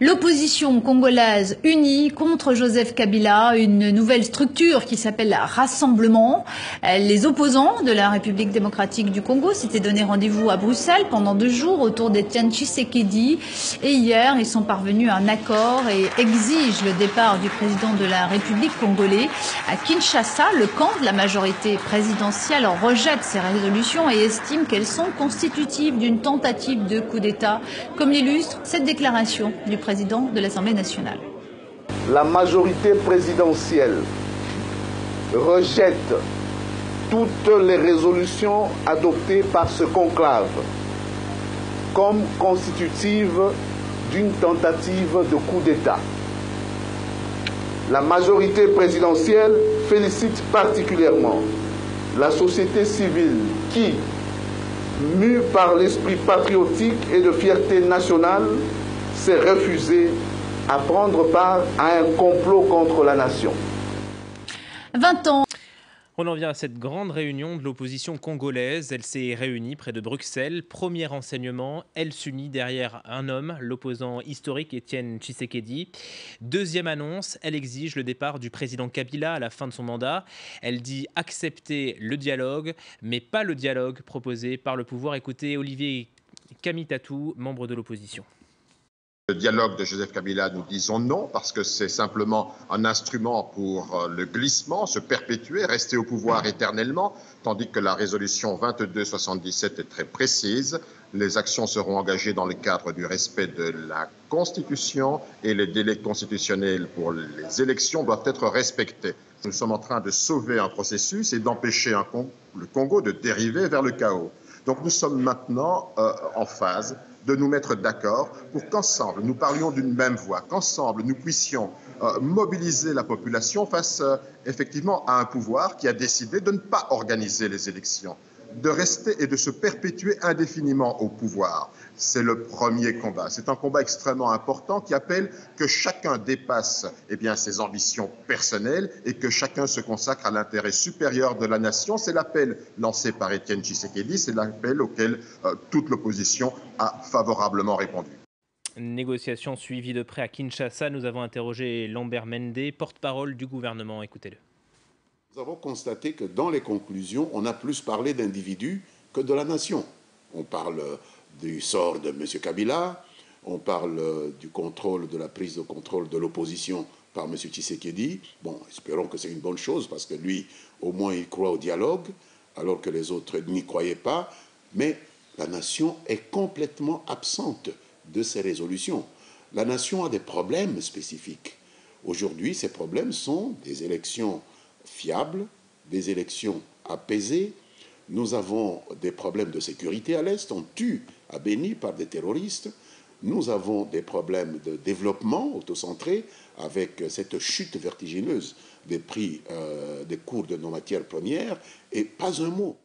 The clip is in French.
L'opposition congolaise unie contre Joseph Kabila, une nouvelle structure qui s'appelle Rassemblement. Les opposants de la République démocratique du Congo s'étaient donné rendez-vous à Bruxelles pendant 2 jours autour d'Etienne Tshisekedi. Et hier, ils sont parvenus à un accord et exigent le départ du président de la République congolais. À Kinshasa, le camp de la majorité présidentielle rejette ces résolutions et estime qu'elles sont constitutives d'une tentative de coup d'État, comme l'illustre cette déclaration du président de l'Assemblée nationale. La majorité présidentielle rejette toutes les résolutions adoptées par ce conclave comme constitutives d'une tentative de coup d'État. La majorité présidentielle félicite particulièrement la société civile qui, mue par l'esprit patriotique et de fierté nationale, s'est refusée à prendre part à un complot contre la nation. 20 ans. On en vient à cette grande réunion de l'opposition congolaise. Elle s'est réunie près de Bruxelles. Premier renseignement, elle s'unit derrière un homme, l'opposant historique Etienne Tshisekedi. Deuxième annonce, elle exige le départ du président Kabila à la fin de son mandat. Elle dit accepter le dialogue, mais pas le dialogue proposé par le pouvoir. Écoutez Olivier Kamitatou, membre de l'opposition. Le dialogue de Joseph Kabila, nous disons non, parce que c'est simplement un instrument pour le glissement, se perpétuer, rester au pouvoir éternellement, tandis que la résolution 2277 est très précise. Les actions seront engagées dans le cadre du respect de la Constitution et les délais constitutionnels pour les élections doivent être respectés. Nous sommes en train de sauver un processus et d'empêcher le Congo de dériver vers le chaos. Donc nous sommes maintenant en phase de nous mettre d'accord pour qu'ensemble nous parlions d'une même voix, qu'ensemble nous puissions mobiliser la population face effectivement à un pouvoir qui a décidé de ne pas organiser les élections, de rester et de se perpétuer indéfiniment au pouvoir. C'est le premier combat. C'est un combat extrêmement important qui appelle que chacun dépasse ses ambitions personnelles et que chacun se consacre à l'intérêt supérieur de la nation. C'est l'appel lancé par Etienne Tshisekedi, c'est l'appel auquel toute l'opposition a favorablement répondu. Négociation suivie de près à Kinshasa. Nous avons interrogé Lambert Mende, porte-parole du gouvernement. Écoutez-le. Nous avons constaté que dans les conclusions, on a plus parlé d'individus que de la nation. On parle du sort de M. Kabila, on parle du contrôle, de la prise de contrôle de l'opposition par M. Tshisekedi. Bon, espérons que c'est une bonne chose, parce que lui, au moins, il croit au dialogue, alors que les autres n'y croyaient pas. Mais la nation est complètement absente de ces résolutions. La nation a des problèmes spécifiques. Aujourd'hui, ces problèmes sont des élections fiables, des élections apaisées. Nous avons des problèmes de sécurité à l'Est. On tue à Béni par des terroristes. Nous avons des problèmes de développement autocentré avec cette chute vertigineuse des prix des cours de nos matières premières. Et pas un mot